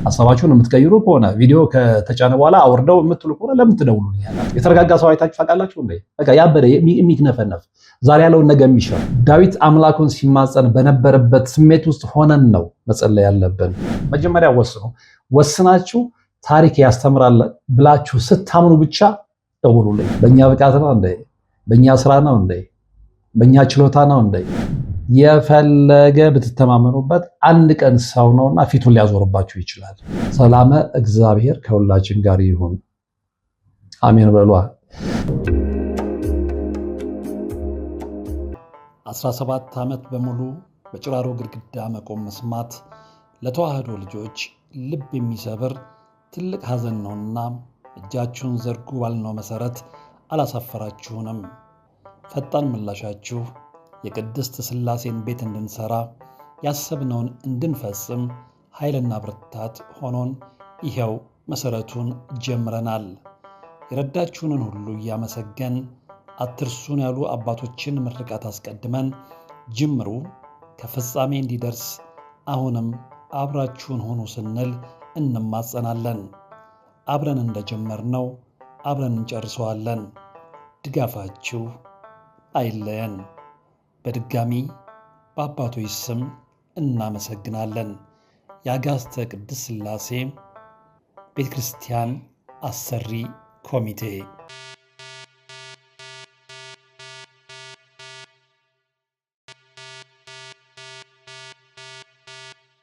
ሀሳባችሁን የምትቀይሩ ከሆነ ቪዲዮ ከተጫነ በኋላ አውርደው የምትሉ ከሆነ ለምን ትደውሉልኛላችሁ? የተረጋጋ ሰው አይታችሁ ታውቃላችሁ እንዴ? በቃ ያበደ የሚክነፈነፍ ዛሬ ያለውን ነገ የሚሻል ዳዊት አምላኩን ሲማጸን በነበረበት ስሜት ውስጥ ሆነን ነው መጸለይ ያለብን። መጀመሪያ ወስናችሁ ታሪክ ያስተምራል ብላችሁ ስታምኑ ብቻ ደውሉልኝ። በእኛ ብቃት ነው እንዴ? በእኛ ስራ ነው እንዴ? በእኛ ችሎታ ነው እንዴ? የፈለገ ብትተማመኑበት አንድ ቀን ሰው ነውና ፊቱን ሊያዞርባችሁ ይችላል። ሰላም እግዚአብሔር ከሁላችን ጋር ይሁን። አሜን በሏ። 17 ዓመት በሙሉ በጭራሮ ግድግዳ መቆም መስማት ለተዋህዶ ልጆች ልብ የሚሰብር ትልቅ ሐዘን ነውና እጃችሁን ዘርጉ ባልነው መሰረት አላሳፈራችሁንም። ፈጣን ምላሻችሁ የቅድስት ሥላሴን ቤት እንድንሰራ ያሰብነውን እንድንፈጽም ኃይልና ብርታት ሆኖን ይኸው መሰረቱን ጀምረናል። የረዳችሁንን ሁሉ እያመሰገን አትርሱን ያሉ አባቶችን ምርቃት አስቀድመን ጅምሩ ከፍጻሜ እንዲደርስ አሁንም አብራችሁን ሆኑ ስንል እንማጸናለን። አብረን እንደጀመርነው አብረን እንጨርሰዋለን። ድጋፋችሁ አይለየን። በድጋሚ በአባቶች ስም እናመሰግናለን። የአጋስተ ቅድስት ሥላሴ ቤተ ክርስቲያን አሰሪ ኮሚቴ።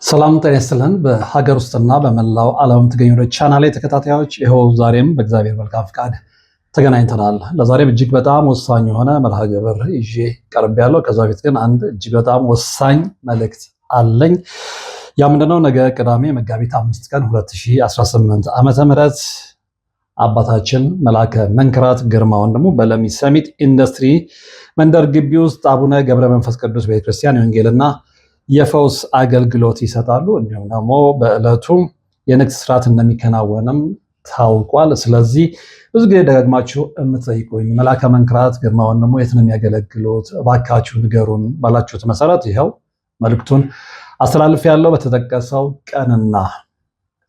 ሰላም ጤና ይስጥልን። በሀገር ውስጥና በመላው ዓለም የምትገኙ ቻናሌ ተከታታዮች ይኸው ዛሬም በእግዚአብሔር መልካም ፍቃድ ተገናኝተናል። ለዛሬም እጅግ በጣም ወሳኝ የሆነ መርሃ ግብር ይዤ ቀርቤያለሁ። ከዛ በፊት ግን አንድ እጅግ በጣም ወሳኝ መልእክት አለኝ። ያ ምንድነው? ነገ ቅዳሜ መጋቢት 5 ቀን 2018 ዓመተ ምህረት አባታችን መልአከ መንክራት ግርማ ወንድሙ በለሚ ሰሚት ኢንዱስትሪ መንደር ግቢ ውስጥ አቡነ ገብረ መንፈስ ቅዱስ ቤተክርስቲያን የወንጌልና የፈውስ አገልግሎት ይሰጣሉ። እንዲሁም ደግሞ በዕለቱ የንግስ ስርዓት እንደሚከናወንም ታውቋል። ስለዚህ ብዙ ጊዜ ደጋግማችሁ የምትጠይቁኝ መልአከ መንክራት ግርማ ወንድሙ የት ነው የሚያገለግሉት? እባካችሁ ንገሩን ባላችሁት መሰረት ይኸው መልእክቱን አስተላልፍ ያለው በተጠቀሰው ቀንና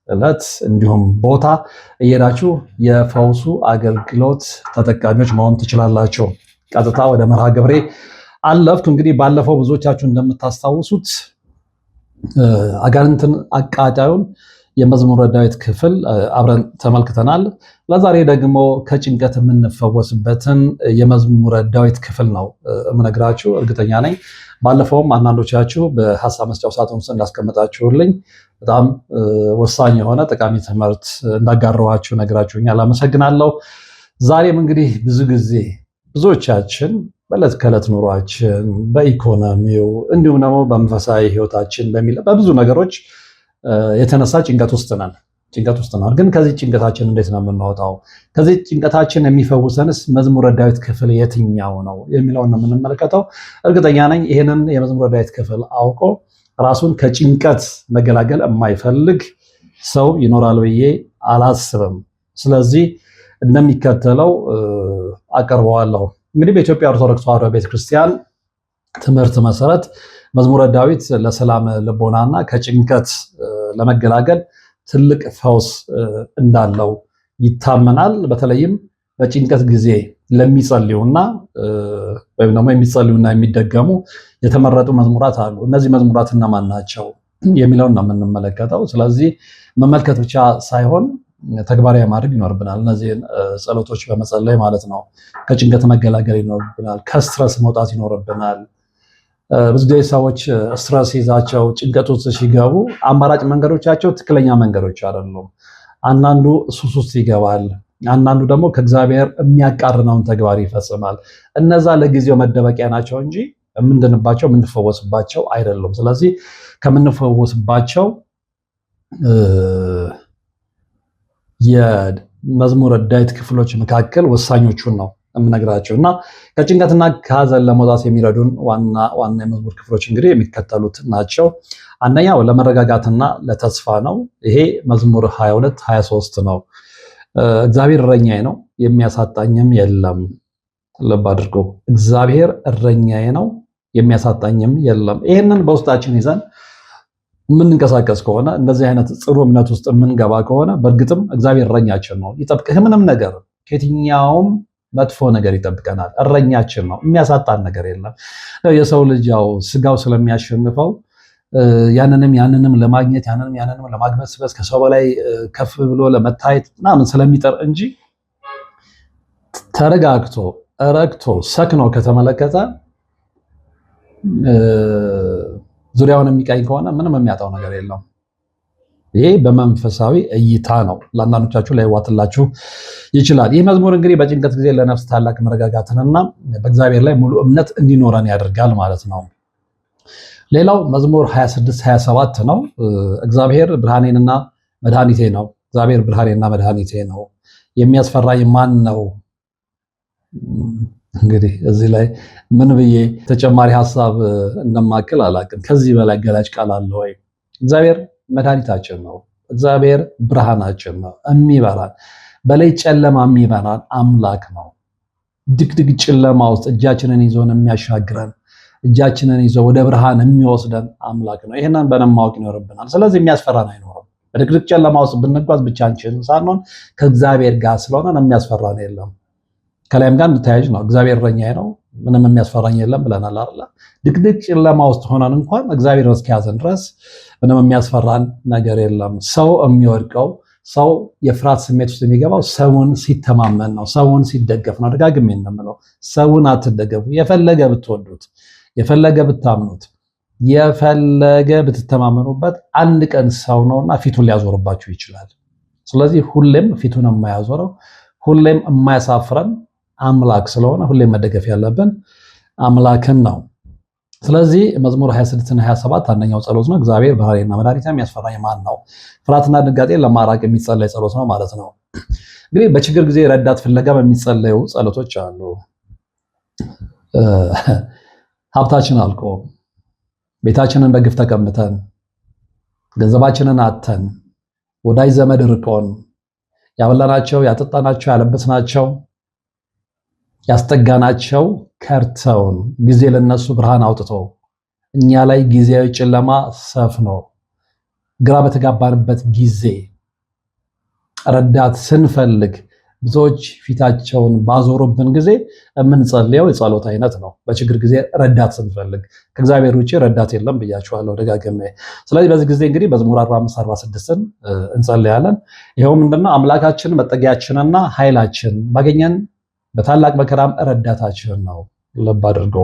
ዕለት እንዲሁም ቦታ እየሄዳችሁ የፈውሱ አገልግሎት ተጠቃሚዎች መሆን ትችላላችሁ። ቀጥታ ወደ መርሃ ግብሬ አለፍኩ። እንግዲህ ባለፈው ብዙዎቻችሁ እንደምታስታውሱት አጋንንትን አቃጣዩን የመዝሙረ ዳዊት ክፍል አብረን ተመልክተናል። ለዛሬ ደግሞ ከጭንቀት የምንፈወስበትን የመዝሙረ ዳዊት ክፍል ነው የምነግራችሁ። እርግጠኛ ነኝ ባለፈውም አንዳንዶቻችሁ በሀሳብ መስጫው ሳጥን ውስጥ እንዳስቀመጣችሁልኝ በጣም ወሳኝ የሆነ ጠቃሚ ትምህርት እንዳጋረዋችሁ ነግራችሁኛል። አመሰግናለሁ። ዛሬም እንግዲህ ብዙ ጊዜ ብዙዎቻችን በዕለት ከዕለት ኑሯችን፣ በኢኮኖሚው እንዲሁም ደግሞ በመንፈሳዊ ሕይወታችን በብዙ ነገሮች የተነሳ ጭንቀት ውስጥ ነን። ግን ከዚህ ጭንቀታችን እንዴት ነው የምንወጣው? ከዚህ ጭንቀታችን የሚፈውሰንስ መዝሙረ ዳዊት ክፍል የትኛው ነው የሚለውን ነው የምንመለከተው። እርግጠኛ ነኝ ይህንን የመዝሙረ ዳዊት ክፍል አውቆ ራሱን ከጭንቀት መገላገል የማይፈልግ ሰው ይኖራል ብዬ አላስብም። ስለዚህ እንደሚከተለው አቀርበዋለሁ። እንግዲህ በኢትዮጵያ ኦርቶዶክስ ተዋሕዶ ቤተክርስቲያን ትምህርት መሰረት መዝሙረ ዳዊት ለሰላም ልቦናና ከጭንቀት ለመገላገል ትልቅ ፈውስ እንዳለው ይታመናል። በተለይም በጭንቀት ጊዜ ለሚጸልዩና ወይም ደግሞ የሚጸልዩና የሚደገሙ የተመረጡ መዝሙራት አሉ። እነዚህ መዝሙራት እነማን ናቸው የሚለውን ነው የምንመለከተው። ስለዚህ መመልከት ብቻ ሳይሆን ተግባራዊ ማድረግ ይኖርብናል። እነዚህን ጸሎቶች በመጸለይ ማለት ነው። ከጭንቀት መገላገል ይኖርብናል። ከስትረስ መውጣት ይኖርብናል። ብዙ ጊዜ ሰዎች ስትረስ ይዛቸው ጭንቀት ውስጥ ሲገቡ አማራጭ መንገዶቻቸው ትክክለኛ መንገዶች አይደሉም። አንዳንዱ ሱስ ውስጥ ይገባል። አንዳንዱ ደግሞ ከእግዚአብሔር የሚያቃርነውን ተግባር ይፈጽማል። እነዛ ለጊዜው መደበቂያ ናቸው እንጂ የምንድንባቸው የምንፈወስባቸው አይደሉም። ስለዚህ ከምንፈወስባቸው የመዝሙረ ዳዊት ክፍሎች መካከል ወሳኞቹን ነው የምነግራቸው እና ከጭንቀትና ከሀዘን ለመውጣት የሚረዱን ዋና የመዝሙር ክፍሎች እንግዲህ የሚከተሉት ናቸው። አንደኛው ለመረጋጋትና ለተስፋ ነው። ይሄ መዝሙር 22 23 ነው። እግዚአብሔር እረኛዬ ነው የሚያሳጣኝም የለም። ልብ አድርጎ እግዚአብሔር እረኛዬ ነው የሚያሳጣኝም የለም። ይህንን በውስጣችን ይዘን የምንንቀሳቀስ ከሆነ እንደዚህ አይነት ጽሩ እምነት ውስጥ የምንገባ ከሆነ በእርግጥም እግዚአብሔር እረኛችን ነው፣ ይጠብቅህ። ምንም ነገር ከየትኛውም መጥፎ ነገር ይጠብቀናል። እረኛችን ነው፣ የሚያሳጣን ነገር የለም። የሰው ልጅ ያው ስጋው ስለሚያሸንፈው ያንንም ለማግኘት ያንንም ለማግበስበስ ከሰው በላይ ከፍ ብሎ ለመታየት ምናምን ስለሚጠር እንጂ ተረጋግቶ ረግቶ ሰክኖ ከተመለከተ ዙሪያውን የሚቃኝ ከሆነ ምንም የሚያጣው ነገር የለም። ይሄ በመንፈሳዊ እይታ ነው። ለአንዳንዶቻችሁ ላይዋጥላችሁ ይችላል። ይህ መዝሙር እንግዲህ በጭንቀት ጊዜ ለነፍስ ታላቅ መረጋጋትንና በእግዚአብሔር ላይ ሙሉ እምነት እንዲኖረን ያደርጋል ማለት ነው። ሌላው መዝሙር 26 27 ነው። እግዚአብሔር ብርሃኔና መድኃኒቴ ነው። እግዚአብሔር ብርሃኔና መድኃኒቴ ነው። የሚያስፈራኝ ማን ነው? እንግዲህ እዚህ ላይ ምን ብዬ ተጨማሪ ሀሳብ እንደማክል አላውቅም። ከዚህ በላይ ገላጭ ቃል አለ ወይ? እግዚአብሔር መድኃኒታችን ነው። እግዚአብሔር ብርሃናችን ነው። የሚበራን በላይ ጨለማ የሚበራን አምላክ ነው። ድቅድቅ ጨለማ ውስጥ እጃችንን ይዞን የሚያሻግረን እጃችንን ይዞ ወደ ብርሃን የሚወስደን አምላክ ነው። ይሄንን በደንብ ማወቅ ይኖርብናል። ስለዚህ የሚያስፈራን አይኖርም። በድቅድቅ ጨለማ ውስጥ ብንጓዝ ብቻችን ሳንሆን ከእግዚአብሔር ጋር ስለሆነ የሚያስፈራን የለም። ከላይም ጋር እንተያይጅ ነው። እግዚአብሔር እረኛዬ ነው፣ ምንም የሚያስፈራኝ የለም ብለናል አይደል? ድቅድቅ ጨለማ ውስጥ ሆነን እንኳን እግዚአብሔር እስኪያዘን ድረስ ምንም የሚያስፈራን ነገር የለም። ሰው የሚወድቀው ሰው የፍርሃት ስሜት ውስጥ የሚገባው ሰውን ሲተማመን ነው፣ ሰውን ሲደገፍ ነው። ደጋግሜ እንደምለው ሰውን አትደገፉ። የፈለገ ብትወዱት፣ የፈለገ ብታምኑት፣ የፈለገ ብትተማመኑበት አንድ ቀን ሰው ነውና ፊቱን ሊያዞርባችሁ ይችላል። ስለዚህ ሁሌም ፊቱን የማያዞረው ሁሌም የማያሳፍረን አምላክ ስለሆነ ሁሌም መደገፍ ያለብን አምላክን ነው። ስለዚህ መዝሙር 26 እና 27 አንደኛው ጸሎት ነው። እግዚአብሔር ብርሃኔና መድኃኒቴ የሚያስፈራኝ ማን ነው? ፍርሃትና ድንጋጤ ለማራቅ የሚጸለይ ጸሎት ነው ማለት ነው። እንግዲህ በችግር ጊዜ ረዳት ፍለጋ የሚጸለዩ ጸሎቶች አሉ። ሀብታችን አልቆ ቤታችንን በግፍ ተቀምተን ገንዘባችንን አተን ወዳጅ ዘመድ ርቆን ያበላናቸው ያጠጣናቸው ያለበስናቸው ያስጠጋናቸው ከርተውን ጊዜ ለነሱ ብርሃን አውጥቶ እኛ ላይ ጊዜያዊ ጨለማ ሰፍኖ ግራ በተጋባንበት ጊዜ ረዳት ስንፈልግ ብዙዎች ፊታቸውን ባዞሩብን ጊዜ የምንጸልየው የጸሎት አይነት ነው። በችግር ጊዜ ረዳት ስንፈልግ ከእግዚአብሔር ውጭ ረዳት የለም ብያችኋለሁ ደጋግሜ። ስለዚህ በዚህ ጊዜ እንግዲህ መዝሙር 45 46ን እንጸልያለን። ይሄው ምንድነው? አምላካችን መጠጊያችንና ኃይላችን ባገኘን በታላቅ መከራም ረዳታችን ነው። ልብ አድርጎ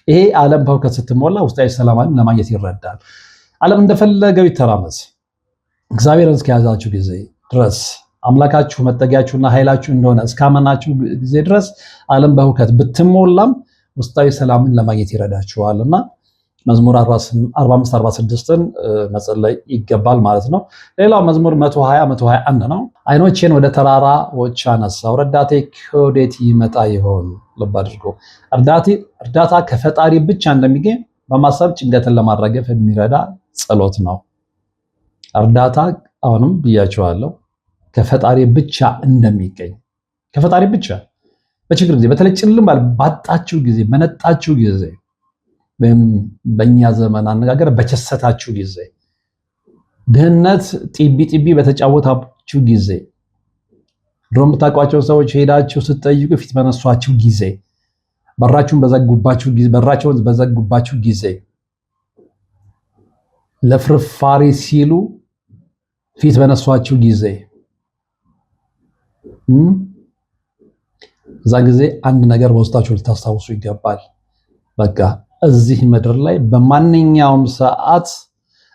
ይሄ ዓለም በሁከት ስትሞላ ውስጣዊ ሰላምን ለማግኘት ይረዳል። ዓለም እንደፈለገው ይተራመስ፣ እግዚአብሔርን እስከያዛችሁ ጊዜ ድረስ አምላካችሁ መጠጊያችሁና ኃይላችሁ እንደሆነ እስካመናችሁ ጊዜ ድረስ ዓለም በሁከት ብትሞላም ውስጣዊ ሰላምን ለማግኘት ይረዳችኋልና መዝሙር 45 46ን መጸለይ ይገባል ማለት ነው። ሌላው መዝሙር 120 121 ነው። አይኖቼን ወደ ተራራዎች አነሳው፣ ረዳቴ ከወዴት ይመጣ ይሆን? ልብ አድርጎ እርዳታ ከፈጣሪ ብቻ እንደሚገኝ በማሰብ ጭንቀትን ለማራገፍ የሚረዳ ጸሎት ነው። እርዳታ አሁንም ብያችኋለሁ ከፈጣሪ ብቻ እንደሚገኝ፣ ከፈጣሪ ብቻ። በችግር ጊዜ በተለይ ጭልም ባጣችሁ ጊዜ፣ በነጣችሁ ጊዜ ወይም በእኛ ዘመን አነጋገር በቸሰታችሁ ጊዜ፣ ድህነት ጢቢ በተጫወታችሁ ጊዜ፣ ድሮ የምታውቋቸው ሰዎች ሄዳችሁ ስትጠይቁ ፊት በነሷችሁ ጊዜ፣ በራቸውን በዘጉባችሁ ጊዜ፣ ለፍርፋሪ ሲሉ ፊት በነሷችሁ ጊዜ፣ እዛ ጊዜ አንድ ነገር በውስጣችሁ ልታስታውሱ ይገባል። በቃ እዚህ ምድር ላይ በማንኛውም ሰዓት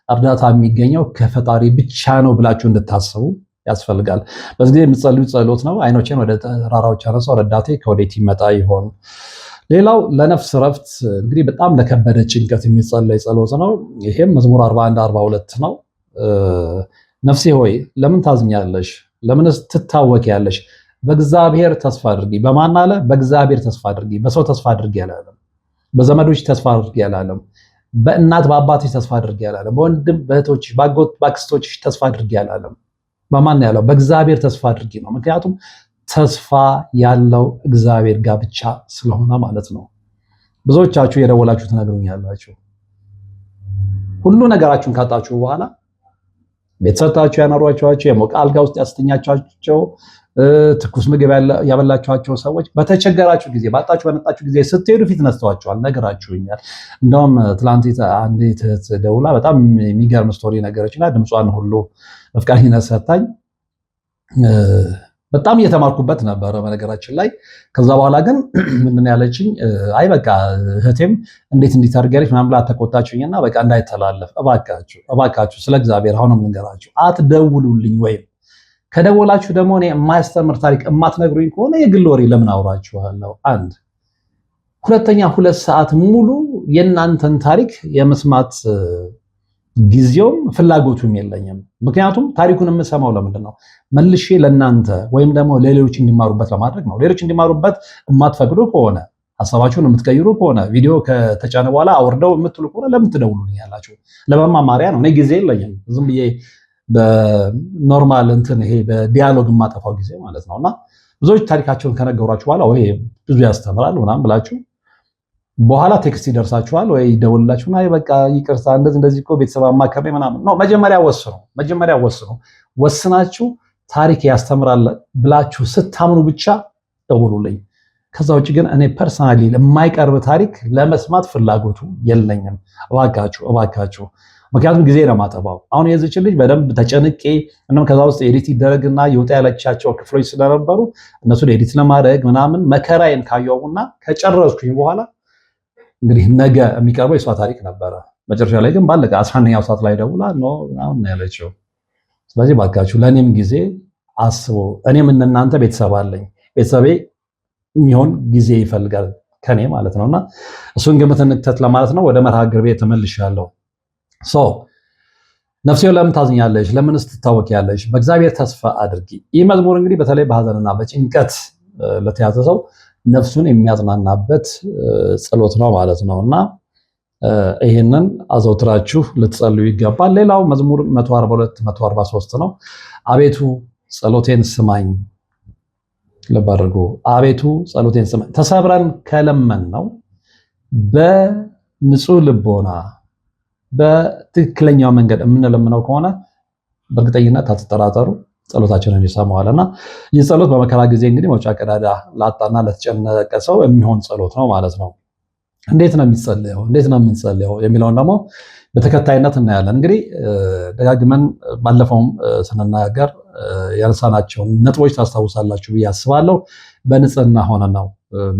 እርዳታ የሚገኘው ከፈጣሪ ብቻ ነው ብላችሁ እንድታስቡ ያስፈልጋል። በዚህ ጊዜ የምትጸልዩ ጸሎት ነው። አይኖቼን ወደ ተራራዎች አነሳው፣ ረዳቴ ከወዴት ይመጣ ይሆን? ሌላው ለነፍስ ረፍት እንግዲህ በጣም ለከበደ ጭንቀት የሚጸለይ ጸሎት ነው። ይሄም መዝሙር 41 42 ነው። ነፍሴ ሆይ ለምን ታዝኛለሽ? ለምንስ ትታወቂያለሽ? በእግዚአብሔር ተስፋ አድርጊ። በማን አለ? በእግዚአብሔር ተስፋ አድርጊ። በሰው ተስፋ አድርጊ አላለም። በዘመዶች ተስፋ አድርጊ አላለም። በእናት በአባትሽ ተስፋ አድርጊ አላለም። በወንድም በእህቶች በአጎት በአክስቶች ተስፋ አድርጊ አላለም። በማን ያለው? በእግዚአብሔር ተስፋ አድርጊ ነው። ምክንያቱም ተስፋ ያለው እግዚአብሔር ጋር ብቻ ስለሆነ ማለት ነው። ብዙዎቻችሁ የደወላችሁ ትነግሩኛላችሁ። ሁሉ ነገራችሁን ካጣችሁ በኋላ ቤተሰጣችሁ ያኖሯቸዋቸው የሞቀ አልጋ ውስጥ ያስተኛቻቸው ትኩስ ምግብ ያበላችኋቸው ሰዎች በተቸገራችሁ ጊዜ ባጣችሁ በነጣችሁ ጊዜ ስትሄዱ ፊት ነስተዋቸዋል። ነገራችሁኛል። እንደውም ትላንት አንዲት እህት ደውላ በጣም የሚገርም ስቶሪ ነገረችና ድምጿን ሁሉ በፍቃደኝነት ሰጣኝ። በጣም እየተማርኩበት ነበረ በነገራችን ላይ። ከዛ በኋላ ግን ምንድን ያለችኝ አይ በቃ እህቴም እንዴት እንዲታርገሪች ምናምን ብላ ተቆጣችኝና በቃ እንዳይተላለፍ እባካችሁ ስለ እግዚአብሔር አሁንም ልንገራችሁ አትደውሉልኝ፣ ወይም ከደወላችሁ ደግሞ እኔ የማያስተምር ታሪክ የማትነግሩኝ ከሆነ የግል ወሬ ለምን አውራችኋለሁ? አንድ ሁለተኛ 2 ሰዓት ሙሉ የእናንተን ታሪክ የመስማት ጊዜውም ፍላጎቱም የለኝም። ምክንያቱም ታሪኩን የምሰማው ለምንድን ነው? መልሼ ለእናንተ ወይም ደግሞ ለሌሎች እንዲማሩበት ለማድረግ ነው። ሌሎች እንዲማሩበት የማትፈቅዱ ከሆነ ሀሳባችሁን የምትቀይሩ ከሆነ ቪዲዮ ከተጫነ በኋላ አውርደው የምትሉ ከሆነ ለምን ትደውሉልኝ ያላችሁ? ለመማማሪያ ነው። እኔ ጊዜ የለኝም። ዝም ብዬ በኖርማል እንትን ይሄ በዲያሎግ የማጠፋው ጊዜ ማለት ነውና ብዙዎች ታሪካቸውን ከነገሯችሁ በኋላ ወይ ብዙ ያስተምራል ምናምን ብላችሁ በኋላ ቴክስት ይደርሳችኋል ወይ ደውላችሁና አይ በቃ ይቅርታ እንደዚህ እኮ ቤተሰብ አማካሪ ምናምን ነው። መጀመሪያ ወስኑ። ወስናችሁ ታሪክ ያስተምራል ብላችሁ ስታምኑ ብቻ ደውሉልኝ። ከዛ ውጭ ግን እኔ ፐርሰናሊ የማይቀርብ ታሪክ ለመስማት ፍላጎቱ የለኝም። እባካችሁ ምክንያቱም ጊዜ ነው የማጠፋው። አሁን የዚችን ልጅ በደንብ ተጨንቄ እናም ከዛ ውስጥ ኤዲት ይደረግና ይወጣ ያለቻቸው ክፍሎች ስለነበሩ እነሱን ኤዲት ለማድረግ ምናምን መከራዬን ካየውና ከጨረስኩኝ በኋላ እንግዲህ ነገ የሚቀርበው የሷ ታሪክ ነበረ። መጨረሻ ላይ ግን ባለቀ 11ኛው ሰዓት ላይ ደውላ ነው አሁን ያለችው። ስለዚህ ባካችሁ ለእኔም ጊዜ አስቡ። እኔም እናንተ ቤተሰብ አለኝ። ቤተሰቤ የሚሆን ጊዜ ይፈልጋል ከኔ ማለት ነውና እሱን ግምት እንክተት ለማለት ነው። ወደ መርሃ ግብሬ ተመልሻለሁ። ነፍሴ ለምን ታዝኛለሽ? ለምንስ ትታወቂያለሽ? በእግዚአብሔር ተስፋ አድርጊ። ይህ መዝሙር እንግዲህ በተለይ በሐዘንና በጭንቀት ለተያዘ ሰው ነፍሱን የሚያጽናናበት ጸሎት ነው ማለት ነውና ይህንን አዘውትራችሁ ልትጸልዩ ይገባል። ሌላው መዝሙር 142 143 ነው። አቤቱ ጸሎቴን ስማኝ። ልብ አድርጉ። አቤቱ ጸሎቴን ስማኝ። ተሰብረን ከለመን ነው በንጹህ ልቦና በትክክለኛው መንገድ የምንለምነው ከሆነ በእርግጠኝነት አትጠራጠሩ ጸሎታችንን ይሰማዋልና ይህ ጸሎት በመከራ ጊዜ እንግዲህ መውጫ ቀዳዳ ላጣና ለተጨነቀ ሰው የሚሆን ጸሎት ነው ማለት ነው። እንዴት ነው የሚጸልየው? እንዴት ነው የምንጸልየው የሚለውን ደግሞ በተከታይነት እናያለን። እንግዲህ ደጋግመን ባለፈውም ስንናገር ያነሳናቸውን ነጥቦች ታስታውሳላችሁ ብዬ አስባለሁ። በንጽህና ሆነን ነው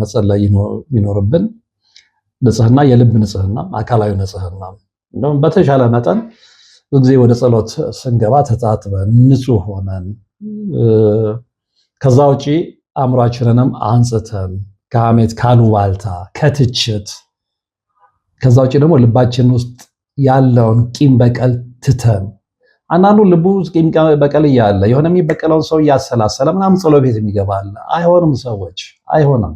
መጸለይ ይኖርብን። ንጽህና፣ የልብ ንጽህና፣ አካላዊ ንጽህና እንደውም በተሻለ መጠን ብዙ ጊዜ ወደ ጸሎት ስንገባ ተጣጥበን ንጹህ ሆነን ከዛ ውጪ አእምሯችንንም አንጽተን ከሐሜት፣ ካሉባልታ፣ ከትችት ከዛ ውጪ ደግሞ ልባችን ውስጥ ያለውን ቂም በቀል ትተን አንዳንዱ ልቡ ቂም በቀል እያለ የሆነ የሚበቀለውን ሰው እያሰላሰለ ምናምን ጸሎት ቤት የሚገባል። አይሆንም ሰዎች፣ አይሆንም።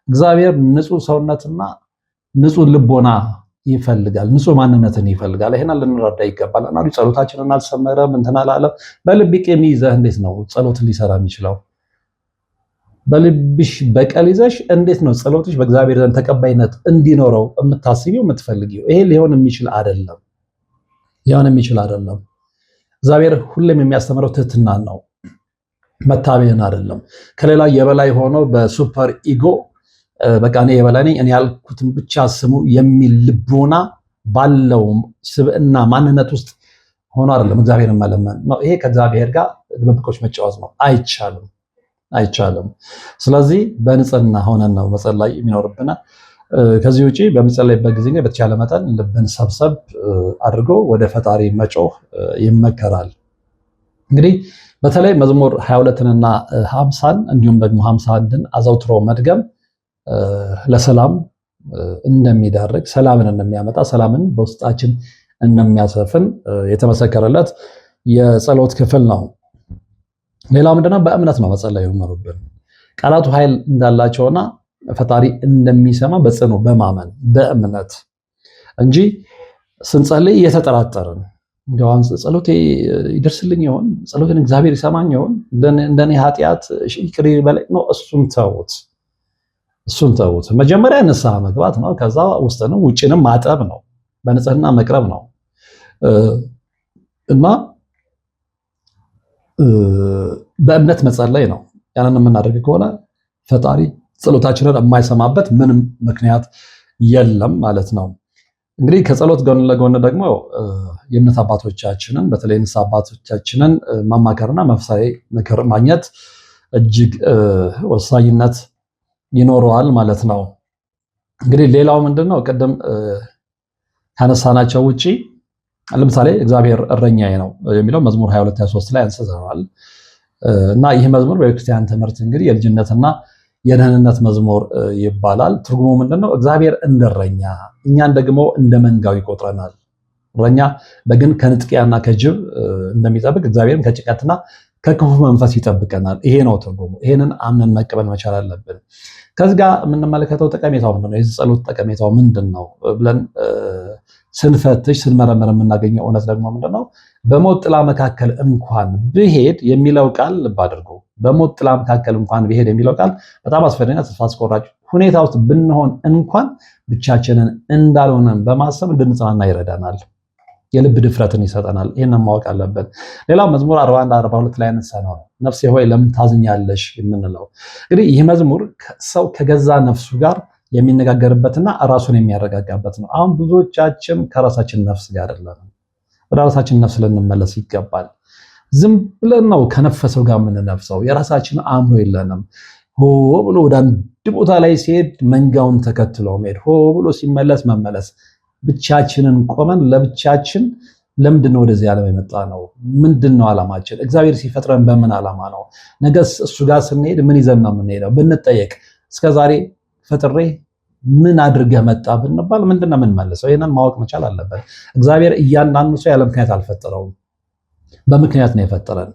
እግዚአብሔር ንጹህ ሰውነትና ንጹህ ልቦና ይፈልጋል። ንጹህ ማንነትን ይፈልጋል። ይሄንን ልንረዳ ይገባል። እና ጸሎታችንን አልሰመረም እንትን አላለም። በልብ ቂም ይዘህ እንዴት ነው ጸሎት ሊሰራ የሚችለው? በልብሽ በቀል ይዘሽ እንዴት ነው ጸሎትሽ በእግዚአብሔር ዘንድ ተቀባይነት እንዲኖረው የምታስቢው የምትፈልጊው? ይሄ ሊሆን የሚችል አይደለም። እግዚአብሔር ሁሌም የሚያስተምረው ትህትናን ነው፣ መታበይን አይደለም። ከሌላ የበላይ ሆኖ በሱፐር ኢጎ በቃ እኔ የበላይ ነኝ እኔ ያልኩትን ብቻ ስሙ የሚል ልቦና ባለው ስብዕና ማንነት ውስጥ ሆኖ አይደለም እግዚአብሔርን መለመን ነው። ይሄ ከእግዚአብሔር ጋር ድብብቆች መጫወት ነው። አይቻልም። ስለዚህ በንጽህና ሆነን ነው መጸለይ የሚኖርብን። ከዚህ ውጪ በሚጸለይበት ጊዜ በተቻለ መጠን ልብን ሰብሰብ አድርጎ ወደ ፈጣሪ መጮህ ይመከራል። እንግዲህ በተለይ መዝሙር 22ንና 50ን እንዲሁም ደግሞ 51ን አዘውትሮ መድገም ለሰላም እንደሚዳርግ፣ ሰላምን እንደሚያመጣ፣ ሰላምን በውስጣችን እንደሚያሰፍን የተመሰከረለት የጸሎት ክፍል ነው። ሌላው ምንድነው? በእምነት ነው መጸለይ የሚኖርብን። ቃላቱ ኃይል እንዳላቸውና ፈጣሪ እንደሚሰማ በጽኑ በማመን በእምነት እንጂ ስንጸልይ እየተጠራጠርን እንደው ጸሎቴ ይደርስልኝ ይሆን? ጸሎቴን እግዚአብሔር ይሰማኝ ይሆን? እንደኔ ኃጢአት ይቅር ይበለኝ ነው? እሱን ተውት። መጀመሪያ ንስሐ መግባት ነው። ከዛ ውስጥንም ውጭንም ማጠብ ነው። በንጽህና መቅረብ ነው። እና በእምነት መጸለይ ነው። ያንን የምናደርግ ከሆነ ፈጣሪ ጸሎታችንን የማይሰማበት ምንም ምክንያት የለም ማለት ነው። እንግዲህ ከጸሎት ጎን ለጎን ደግሞ የእምነት አባቶቻችንን በተለይ ንስሐ አባቶቻችንን ማማከርና መንፈሳዊ ምክር ማግኘት እጅግ ወሳኝነት ይኖረዋል ማለት ነው። እንግዲህ ሌላው ምንድነው ቅድም ካነሳናቸው ውጪ ለምሳሌ እግዚአብሔር እረኛዬ ነው የሚለው መዝሙር 22:23 ላይ አንስተናል እና ይህ መዝሙር በቤተክርስቲያን ትምህርት እንግዲህ የልጅነትና የደህንነት መዝሙር ይባላል። ትርጉሙ ምንድነው? እግዚአብሔር እንደረኛ እኛን ደግሞ እንደ መንጋው ይቆጥረናል። እረኛ በግን ከንጥቂያና ከጅብ እንደሚጠብቅ እግዚአብሔርም ከጭንቀትና ከክፉ መንፈስ ይጠብቀናል። ይሄ ነው ትርጉሙ። ይሄንን አምነን መቀበል መቻል አለብን። ከዚህ ጋር የምንመለከተው ጠቀሜታው ምንድነው? የዚህ ጸሎት ጠቀሜታው ምንድነው ብለን ስንፈትሽ ስንመረምር የምናገኘው እውነት ደግሞ ምንድነው? በሞት ጥላ መካከል እንኳን ብሄድ የሚለው ቃል ልብ አድርጉ። በሞት ጥላ መካከል እንኳን ብሄድ የሚለው ቃል በጣም አስፈሪና ተስፋ አስቆራጭ ሁኔታ ውስጥ ብንሆን እንኳን ብቻችንን እንዳልሆነን በማሰብ እንድንጽናና ይረዳናል። የልብ ድፍረትን ይሰጠናል። ይህንን ማወቅ አለብን። ሌላው መዝሙር 41-42 ላይ ያነሳነው ነው። ነፍሴ ሆይ ለምን ታዝኛለሽ የምንለው እንግዲህ ይህ መዝሙር ሰው ከገዛ ነፍሱ ጋር የሚነጋገርበትና ራሱን የሚያረጋጋበት ነው። አሁን ብዙዎቻችን ከራሳችን ነፍስ ጋር አይደለንም። ወደ ራሳችን ነፍስ ልንመለስ ይገባል። ዝም ብለን ነው ከነፈሰው ጋር የምንነፍሰው። የራሳችን አእምሮ የለንም። ሆ ብሎ ወደ አንድ ቦታ ላይ ሲሄድ መንጋውን ተከትሎ መሄድ፣ ሆ ብሎ ሲመለስ መመለስ። ብቻችንን ቆመን ለብቻችን ለምንድን ነው ወደዚህ ዓለም የመጣ ነው? ምንድን ነው ዓላማችን? እግዚአብሔር ሲፈጥረን በምን ዓላማ ነው? ነገስ እሱ ጋር ስንሄድ ምን ይዘን ነው የምንሄደው ብንጠየቅ፣ እስከዛሬ ፈጥሬ ምን አድርገህ መጣ ብንባል ምንድን ነው የምንመልሰው? ይህንን ማወቅ መቻል አለበት። እግዚአብሔር እያንዳንዱ ሰው ያለ ምክንያት አልፈጠረውም። በምክንያት ነው የፈጠረን።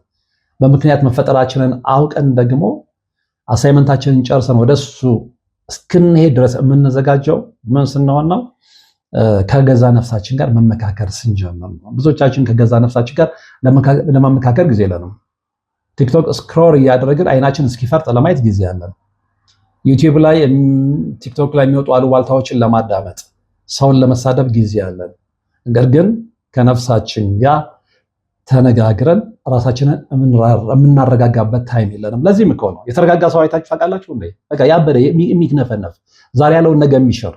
በምክንያት መፈጠራችንን አውቀን ደግሞ አሳይመንታችንን ጨርሰን ወደሱ እስክንሄድ ድረስ የምንዘጋጀው ምን ስንሆን ነው? ከገዛ ነፍሳችን ጋር መመካከር ስንጀምር ነው። ብዙዎቻችን ከገዛ ነፍሳችን ጋር ለመመካከር ጊዜ የለንም። ቲክቶክ ስክሮል እያደረግን አይናችን እስኪፈርጥ ለማየት ጊዜ አለን። ዩቲዩብ ላይ ቲክቶክ ላይ የሚወጡ አሉባልታዎችን ለማዳመጥ ሰውን ለመሳደብ ጊዜ አለን። ነገር ግን ከነፍሳችን ጋር ተነጋግረን ራሳችንን የምናረጋጋበት ታይም የለንም። ለዚህም እኮ ነው የተረጋጋ ሰው አይታችሁ ታውቃላችሁ እንዴ? በቃ ያበደ የሚትነፈነፍ ዛሬ ያለውን ነገ የሚሽር።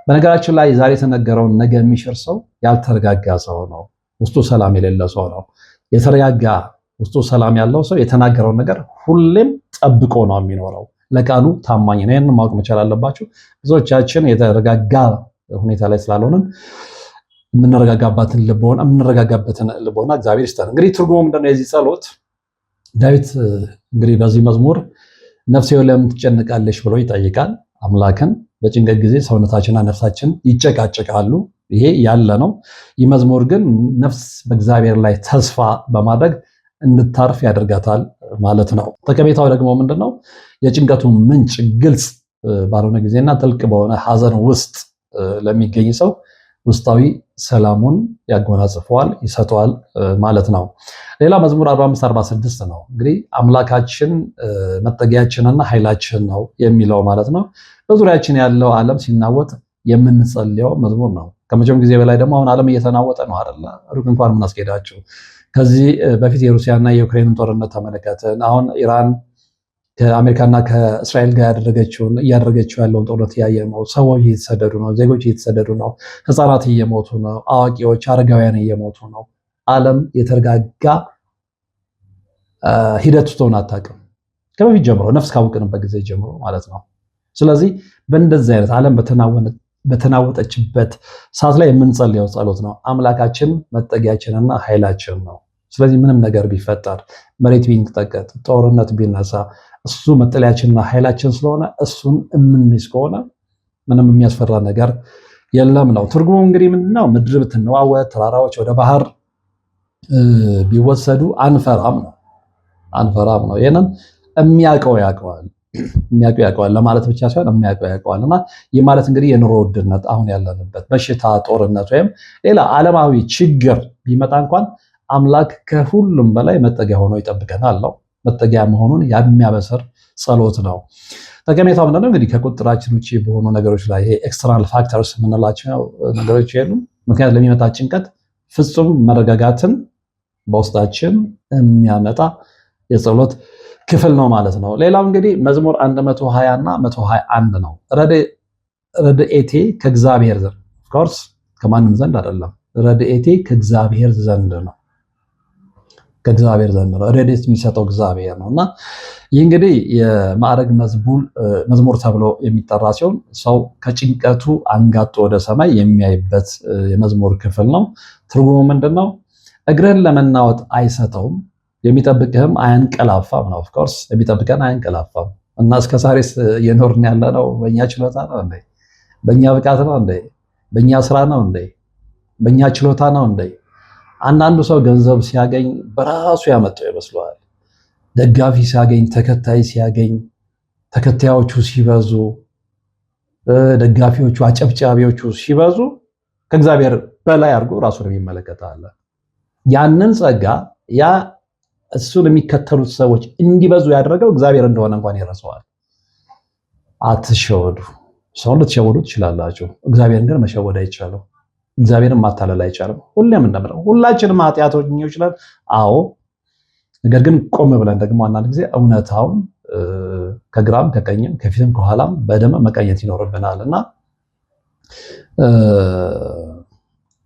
በነገራችን ላይ ዛሬ የተነገረውን ነገ የሚሽር ሰው ያልተረጋጋ ሰው ነው፣ ውስጡ ሰላም የሌለ ሰው ነው። የተረጋጋ ውስጡ ሰላም ያለው ሰው የተናገረውን ነገር ሁሌም ጠብቆ ነው የሚኖረው። ለቃሉ ታማኝ ነው። ይህንን ማወቅ መቻል አለባችሁ። ብዙዎቻችን የተረጋጋ ሁኔታ ላይ ስላልሆንን የምንረጋጋበትን ልቦና እግዚአብሔር ይስጠን። እንግዲህ ትርጉሙ ምንድነው የዚህ ጸሎት? ዳዊት እንግዲህ በዚህ መዝሙር ነፍሴ ለምን ትጨነቃለሽ ብሎ ይጠይቃል አምላክን። በጭንቀት ጊዜ ሰውነታችንና ነፍሳችን ይጨቃጨቃሉ። ይሄ ያለ ነው። ይህ መዝሙር ግን ነፍስ በእግዚአብሔር ላይ ተስፋ በማድረግ እንድታርፍ ያደርጋታል ማለት ነው። ጠቀሜታው ደግሞ ምንድነው? የጭንቀቱ ምንጭ ግልጽ ባልሆነ ጊዜና ጥልቅ በሆነ ሐዘን ውስጥ ለሚገኝ ሰው ውስጣዊ ሰላሙን ያጎናጽፈዋል፣ ይሰጠዋል ማለት ነው። ሌላ መዝሙር 45-46 ነው። እንግዲህ አምላካችን መጠጊያችንና ኃይላችን ነው የሚለው ማለት ነው። በዙሪያችን ያለው ዓለም ሲናወጥ የምንጸልየው መዝሙር ነው። ከመቼም ጊዜ በላይ ደግሞ አሁን ዓለም እየተናወጠ ነው አይደለ? ሩቅ እንኳን የምናስኬዳቸው ከዚህ በፊት የሩሲያና የዩክሬንን ጦርነት ተመለከትን። አሁን ኢራን ከአሜሪካና ከእስራኤል ጋር እያደረገችው ያለውን ጦርነት እያየ ነው። ሰዎች እየተሰደዱ ነው። ዜጎች እየተሰደዱ ነው። ሕፃናት እየሞቱ ነው። አዋቂዎች፣ አረጋውያን እየሞቱ ነው። ዓለም የተረጋጋ ሂደት ውስጥ ሆና አታውቅም። ከበፊት ጀምሮ ነፍስ ካወቅንበት ጊዜ ጀምሮ ማለት ነው። ስለዚህ በእንደዚህ አይነት ዓለም በተናወጠችበት ሰዓት ላይ የምንጸልየው ጸሎት ነው። አምላካችን መጠጊያችንና ኃይላችን ነው። ስለዚህ ምንም ነገር ቢፈጠር፣ መሬት ቢንቀጠቀጥ፣ ጦርነት ቢነሳ እሱ መጠለያችንና ኃይላችን ስለሆነ እሱን የምንይዝ ከሆነ ምንም የሚያስፈራ ነገር የለም ነው። ትርጉሙ እንግዲህ ምንድነው? ምድር ብትነዋወጥ፣ ተራራዎች ወደ ባህር ቢወሰዱ አንፈራም ነው። ይህንን የሚያውቀው ያውቀዋል ለማለት ብቻ ሳይሆን የሚያውቀው ያውቀዋል። እና ይህ ማለት እንግዲህ የኑሮ ውድነት፣ አሁን ያለንበት በሽታ፣ ጦርነት ወይም ሌላ ዓለማዊ ችግር ቢመጣ እንኳን አምላክ ከሁሉም በላይ መጠጊያ ሆኖ ይጠብቀናል ነው። መጠጊያ መሆኑን የሚያበስር ጸሎት ነው። ጠቀሜታው ምንድነው? እንግዲህ ከቁጥጥራችን ውጭ በሆኑ ነገሮች ላይ ይሄ ኤክስተርናል ፋክተርስ የምንላቸው ነገሮች የሉም። ምክንያት ለሚመጣ ጭንቀት ፍጹም መረጋጋትን በውስጣችን የሚያመጣ የጸሎት ክፍል ነው ማለት ነው። ሌላው እንግዲህ መዝሙር 120 እና 121 ነው። ረድኤቴ ከእግዚአብሔር ዘንድ ኦፍኮርስ ከማንም ዘንድ አይደለም። ረድኤቴ ከእግዚአብሔር ዘንድ ነው። ከእግዚአብሔር ዘንድ ነው። ረድኤት የሚሰጠው እግዚአብሔር ነው እና ይህ እንግዲህ የማዕረግ መዝሙር ተብሎ የሚጠራ ሲሆን ሰው ከጭንቀቱ አንጋጦ ወደ ሰማይ የሚያይበት የመዝሙር ክፍል ነው። ትርጉሙ ምንድን ነው? እግርህን ለመናወጥ አይሰጠውም፣ የሚጠብቅህም አያንቀላፋም ነው። ኦፍኮርስ የሚጠብቀን አያንቀላፋም። እና እስከ ዛሬስ እየኖርን ያለ ነው በእኛ ችሎታ ነው እንዴ? በእኛ ብቃት ነው እንዴ? በእኛ ስራ ነው እንዴ? በእኛ ችሎታ ነው እንዴ? አንዳንዱ ሰው ገንዘብ ሲያገኝ በራሱ ያመጣው ይመስለዋል። ደጋፊ ሲያገኝ፣ ተከታይ ሲያገኝ፣ ተከታዮቹ ሲበዙ፣ ደጋፊዎቹ አጨብጫቢዎቹ ሲበዙ ከእግዚአብሔር በላይ አድርጎ ራሱን የሚመለከታል። ያንን ጸጋ ያ እሱን የሚከተሉት ሰዎች እንዲበዙ ያደረገው እግዚአብሔር እንደሆነ እንኳን ይረሳዋል። አትሸወዱ። ሰውን ልትሸወዱ ትችላላችሁ፣ እግዚአብሔርን ግን መሸወድ አይቻልም። እግዚአብሔርን ማታለል አይቻልም። ሁሌም እንደምለው ሁላችንም ኃጢአተኞች ነን። አዎ፣ ነገር ግን ቆም ብለን ደግሞ አንዳንድ ጊዜ እውነታውን ከግራም ከቀኝም ከፊትም ከኋላም በደንብ መቀኘት ይኖርብናል እና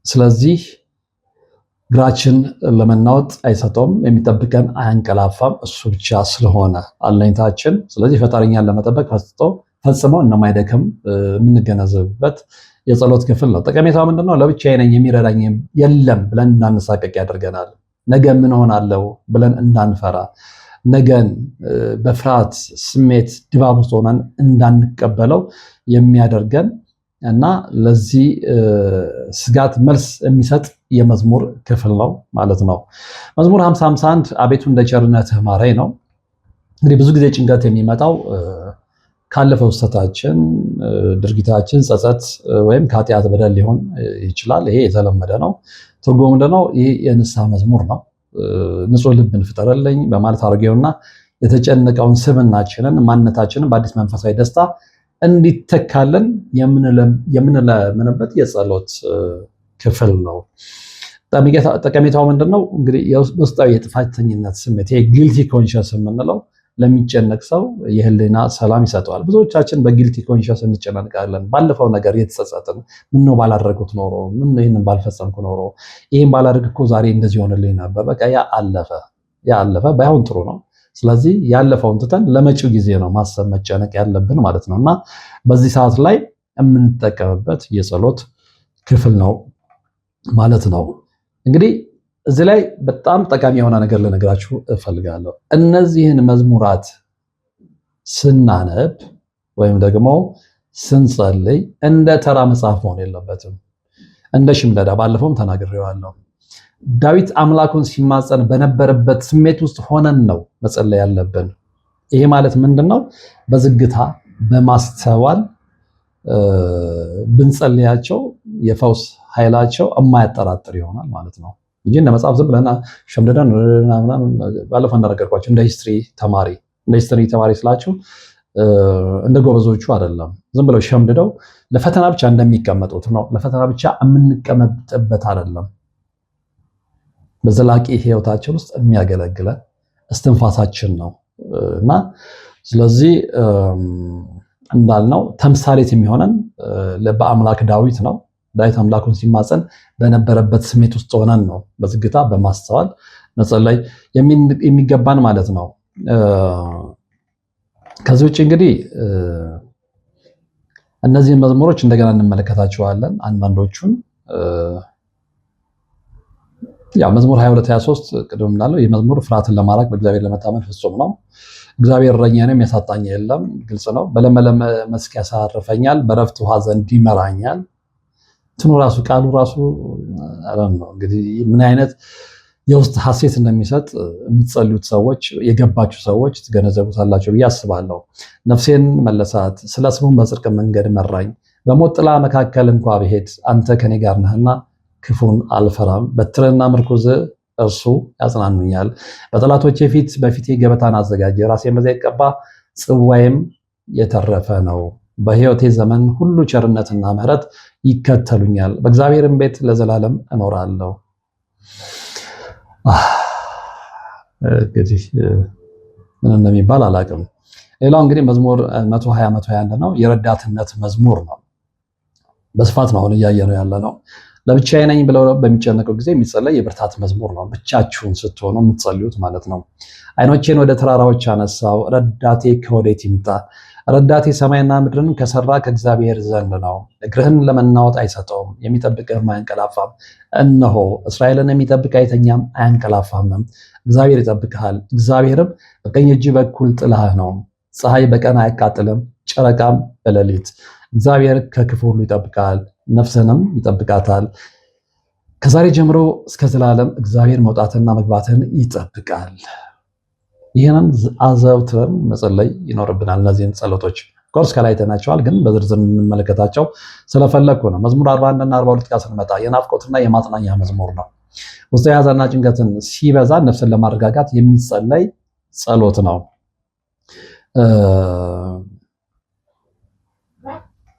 ስለዚህ እግራችን ለመናወጥ አይሰጠውም፣ የሚጠብቀን አያንቀላፋም፣ እሱ ብቻ ስለሆነ አለኝታችን። ስለዚህ ፈጣሪኛን ለመጠበቅ ፈጽሞ እንደማይደክም የምንገነዘብበት የጸሎት ክፍል ነው። ጠቀሜታው ምንድነው? ለብቻዬ ነኝ የሚረዳኝ የለም ብለን እንዳንሳቀቅ ያደርገናል። ነገ ምን ሆናለሁ ብለን እንዳንፈራ፣ ነገን በፍርሃት ስሜት ድባብ ውስጥ ሆነን እንዳንቀበለው የሚያደርገን እና ለዚህ ስጋት መልስ የሚሰጥ የመዝሙር ክፍል ነው ማለት ነው። መዝሙር 50:51 አቤቱ እንደ ቸርነትህ ማረኝ ነው። እንግዲህ ብዙ ጊዜ ጭንቀት የሚመጣው ካለፈው ስህተታችን፣ ድርጊታችን ጸጸት ወይም ከኃጢአት በደል ሊሆን ይችላል። ይሄ የተለመደ ነው። ትርጉሙ ምንድነው? ይህ የንስሐ መዝሙር ነው። ንጹህ ልብን ፍጠረልኝ በማለት አድርጌውና የተጨነቀውን ስብናችንን ማንነታችንን በአዲስ መንፈሳዊ ደስታ እንዲተካልን የምንለምንበት የጸሎት ክፍል ነው። ጠቀሜታው ምንድነው? እንግዲህ ውስጣዊ የጥፋተኝነት ስሜት ይሄ ጊልቲ ኮንሽንስ የምንለው ለሚጨነቅ ሰው የህሊና ሰላም ይሰጠዋል። ብዙዎቻችን በጊልቲ ኮንሽንስ እንጨነቃለን። ባለፈው ነገር የተጸጸትን፣ ምነው ባላደረጉት ኖሮ፣ ምነው ይህንን ባልፈጸምኩ ኖሮ፣ ይህን ባላደርግ እኮ ዛሬ እንደዚህ ሆንልኝ ነበር። በቃ ያ አለፈ ባይሆን ጥሩ ነው። ስለዚህ ያለፈውን ትተን ለመጪው ጊዜ ነው ማሰብ መጨነቅ ያለብን ማለት ነው እና በዚህ ሰዓት ላይ የምንጠቀምበት የጸሎት ክፍል ነው ማለት ነው። እንግዲህ እዚህ ላይ በጣም ጠቃሚ የሆነ ነገር ልነግራችሁ እፈልጋለሁ። እነዚህን መዝሙራት ስናነብ ወይም ደግሞ ስንጸልይ እንደ ተራ መጽሐፍ መሆን የለበትም። እንደ ሽምደዳ ባለፈውም ተናግሬዋለሁ። ዳዊት አምላኩን ሲማጸን በነበረበት ስሜት ውስጥ ሆነን ነው መጸለይ ያለብን። ይሄ ማለት ምንድነው? በዝግታ በማስተዋል ብንጸልያቸው የፈውስ ኃይላቸው የማያጠራጥር ይሆናል ማለት ነው እንጂ እንደ መጽሐፍ ዝም ብለና ሸምደዳን ባለፈው እንደነገርኳቸው እንደ ሂስትሪ ተማሪ ስላችሁ እንደ ጎበዞቹ አይደለም። ዝም ብለው ሸምድደው ለፈተና ብቻ እንደሚቀመጡት ነው። ለፈተና ብቻ የምንቀመጥበት አይደለም። በዘላቂ ህይወታችን ውስጥ የሚያገለግለን እስትንፋሳችን ነው እና ስለዚህ እንዳልነው ተምሳሌት የሚሆነን በአምላክ ዳዊት ነው። ዳዊት አምላኩን ሲማጸን በነበረበት ስሜት ውስጥ ሆነን ነው በዝግታ በማስተዋል መጸለይ የሚገባን ማለት ነው። ከዚህ ውጭ እንግዲህ እነዚህን መዝሙሮች እንደገና እንመለከታቸዋለን። አንዳንዶቹን መዝሙር 22:23 ቅድም እንዳለው ይህ መዝሙር ፍርሃትን ለማራቅ በእግዚአብሔር ለመታመን ፍጹም ነው። እግዚአብሔር እረኛዬ ነው፣ የሚያሳጣኝ የለም። ግልጽ ነው። በለመለመ መስክ ያሳርፈኛል፣ በዕረፍት ውኃ ዘንድ ይመራኛል። እንትኑ ራሱ ቃሉ ራሱ ነው እንግዲህ ምን አይነት የውስጥ ሐሴት እንደሚሰጥ የምትጸልዩት ሰዎች፣ የገባችሁ ሰዎች ትገነዘቡታላችሁ ብዬ አስባለሁ። ነፍሴን መለሳት፣ ስለ ስሙም በጽድቅ መንገድ መራኝ። በሞት ጥላ መካከል እንኳ ብሄድ አንተ ከኔ ጋር ነህና ክፉን አልፈራም። በትርና ምርኩዝ እርሱ ያጽናኑኛል። በጠላቶቼ ፊት በፊቴ ገበታን አዘጋጀ፣ ራሴን በዘይት ቀባ፣ ጽዋዬም የተረፈ ነው። በሕይወቴ ዘመን ሁሉ ቸርነትና ምሕረት ይከተሉኛል፣ በእግዚአብሔርም ቤት ለዘላለም እኖራለሁ። እንግዲህ ምን እንደሚባል አላውቅም። ሌላው እንግዲህ መዝሙር 120 121 ነው። የረዳትነት መዝሙር ነው። በስፋት ነው አሁን እያየነው ያለ ነው። ለብቻዬ ነኝ ብለው በሚጨነቀው ጊዜ የሚጸለይ የብርታት መዝሙር ነው። ብቻችሁን ስትሆኑ የምትጸልዩት ማለት ነው። ዓይኖቼን ወደ ተራራዎች አነሳው፣ ረዳቴ ከወዴት ይምጣ? ረዳቴ ሰማይና ምድርን ከሰራ ከእግዚአብሔር ዘንድ ነው። እግርህን ለመናወጥ አይሰጠውም፣ የሚጠብቅህም አያንቀላፋም። እነሆ እስራኤልን የሚጠብቅ አይተኛም አያንቀላፋምም። እግዚአብሔር ይጠብቅሃል፣ እግዚአብሔርም በቀኝ እጅ በኩል ጥላህ ነው። ፀሐይ በቀን አያቃጥልም፣ ጨረቃም በሌሊት። እግዚአብሔር ከክፉ ሁሉ ይጠብቃል፣ ነፍስህንም ይጠብቃታል። ከዛሬ ጀምሮ እስከ ዘላለም እግዚአብሔር መውጣትና መግባትን ይጠብቃል። ይህንን አዘውትረን መጸለይ ይኖርብናል። እነዚህን ጸሎቶች ኮርስ ከላይ ተናቸዋል፣ ግን በዝርዝር እንመለከታቸው ስለፈለግኩ ነው። መዝሙር 41 እና 42 ጋር ስንመጣ የናፍቆትና የማጽናኛ መዝሙር ነው። ውስጣዊ ሐዘንና ጭንቀትን ሲበዛ ነፍስን ለማረጋጋት የሚጸለይ ጸሎት ነው።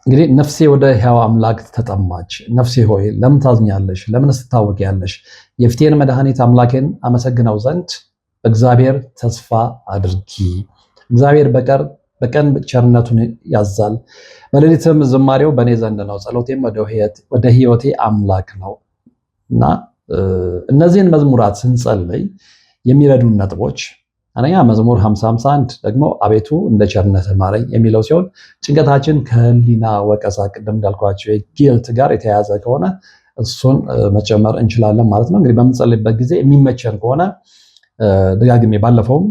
እንግዲህ ነፍሴ ወደ ሕያው አምላክ ተጠማች። ነፍሴ ሆይ ለምን ታዝኛለሽ? ለምንስ ትታወቂያለሽ? የፊቴን መድኃኒት አምላኬን አመሰግነው ዘንድ በእግዚአብሔር ተስፋ አድርጊ። እግዚአብሔር በቀን ቸርነቱን ያዛል፣ በሌሊትም ዝማሬው በእኔ ዘንድ ነው። ጸሎቴም ወደ ሕይወቴ አምላክ ነው እና እነዚህን መዝሙራት ስንጸልይ የሚረዱን ነጥቦች አንደኛ መዝሙር 50-51 ደግሞ አቤቱ እንደ ቸርነትህ ማረኝ የሚለው ሲሆን ጭንቀታችን ከህሊና ወቀሳ ቅድም እንዳልኳቸው የጊልት ጋር የተያያዘ ከሆነ እሱን መጨመር እንችላለን ማለት ነው። እንግዲህ በምንጸልይበት ጊዜ የሚመቸን ከሆነ ደጋግሜ ባለፈውም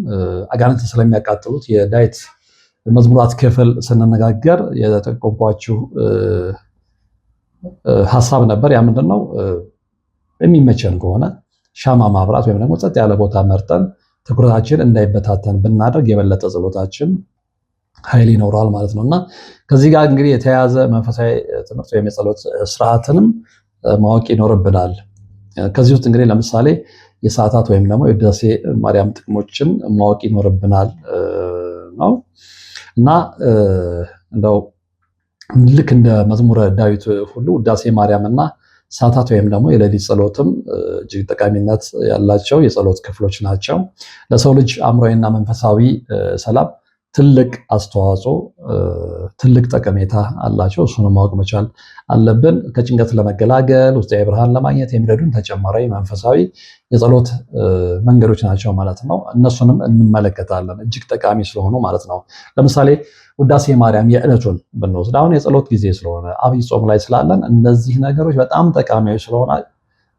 አጋንንትን ስለሚያቃጥሉት የዳዊት መዝሙራት ክፍል ስንነጋገር የጠቆምኳችሁ ሀሳብ ነበር። ያ ምንድነው? የሚመቸን ከሆነ ሻማ ማብራት ወይም ደግሞ ጸጥ ያለ ቦታ መርጠን ትኩረታችን እንዳይበታተን ብናደርግ የበለጠ ጸሎታችን ኃይል ይኖረዋል ማለት ነው እና ከዚህ ጋር እንግዲህ የተያያዘ መንፈሳዊ ትምህርት ወይም የጸሎት ስርዓትንም ማወቅ ይኖርብናል። ከዚህ ውስጥ እንግዲህ ለምሳሌ የሰዓታት ወይም ደግሞ የውዳሴ ማርያም ጥቅሞችን ማወቅ ይኖርብናል ነው እና እንደው ልክ እንደ መዝሙረ ዳዊት ሁሉ ውዳሴ ማርያም እና ሰዓታት ወይም ደግሞ የሌሊት ጸሎትም እጅግ ጠቃሚነት ያላቸው የጸሎት ክፍሎች ናቸው። ለሰው ልጅ አእምሯዊና መንፈሳዊ ሰላም ትልቅ አስተዋጽኦ፣ ትልቅ ጠቀሜታ አላቸው። እሱን ማወቅ መቻል አለብን። ከጭንቀት ለመገላገል ውስጣዊ ብርሃን ለማግኘት የሚረዱን ተጨማሪ መንፈሳዊ የጸሎት መንገዶች ናቸው ማለት ነው። እነሱንም እንመለከታለን እጅግ ጠቃሚ ስለሆኑ ማለት ነው። ለምሳሌ ውዳሴ ማርያም የዕለቱን ብንወስድ አሁን የጸሎት ጊዜ ስለሆነ አብይ ጾም ላይ ስላለን እነዚህ ነገሮች በጣም ጠቃሚዎች ስለሆነ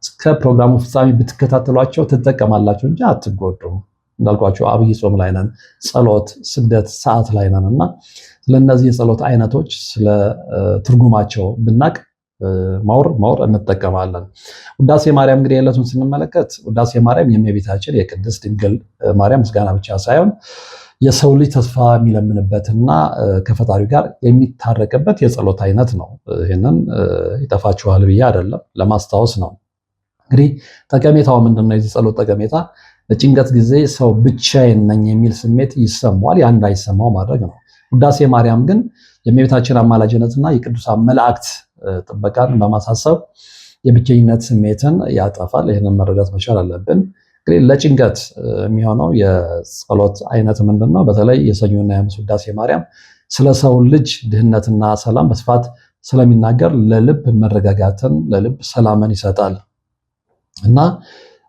እስከ ፕሮግራሙ ፍጻሜ ብትከታተሏቸው ትጠቀማላችሁ እንጂ አትጎዱም። እንዳልኳቸው አብይ ጾም ላይ ነን፣ ጸሎት፣ ስግደት ሰዓት ላይ ነን እና ስለነዚህ የጸሎት አይነቶች ስለ ትርጉማቸው ብናቅ ማወር እንጠቀማለን። ውዳሴ ማርያም እንግዲህ የዕለቱን ስንመለከት ውዳሴ ማርያም የእመቤታችን የቅድስት ድንግል ማርያም ምስጋና ብቻ ሳይሆን የሰው ልጅ ተስፋ የሚለምንበትና ከፈጣሪው ጋር የሚታረቅበት የጸሎት አይነት ነው። ይህንን ይጠፋችኋል ብዬ አይደለም፣ ለማስታወስ ነው። እንግዲህ ጠቀሜታው ምንድነው? የዚህ ጸሎት ጠቀሜታ በጭንቀት ጊዜ ሰው ብቻዬን ነኝ የሚል ስሜት ይሰማዋል። ያ እንዳይሰማው ማድረግ ነው። ውዳሴ ማርያም ግን የእመቤታችን አማላጅነትና የቅዱሳን መላእክት ጥበቃን በማሳሰብ የብቸኝነት ስሜትን ያጠፋል። ይህንን መረዳት መቻል አለብን። እንግዲህ ለጭንቀት የሚሆነው የጸሎት አይነት ምንድን ነው? በተለይ የሰኞና የሐሙስ ውዳሴ ማርያም ስለ ሰው ልጅ ድህነትና ሰላም በስፋት ስለሚናገር ለልብ መረጋጋትን፣ ለልብ ሰላምን ይሰጣል እና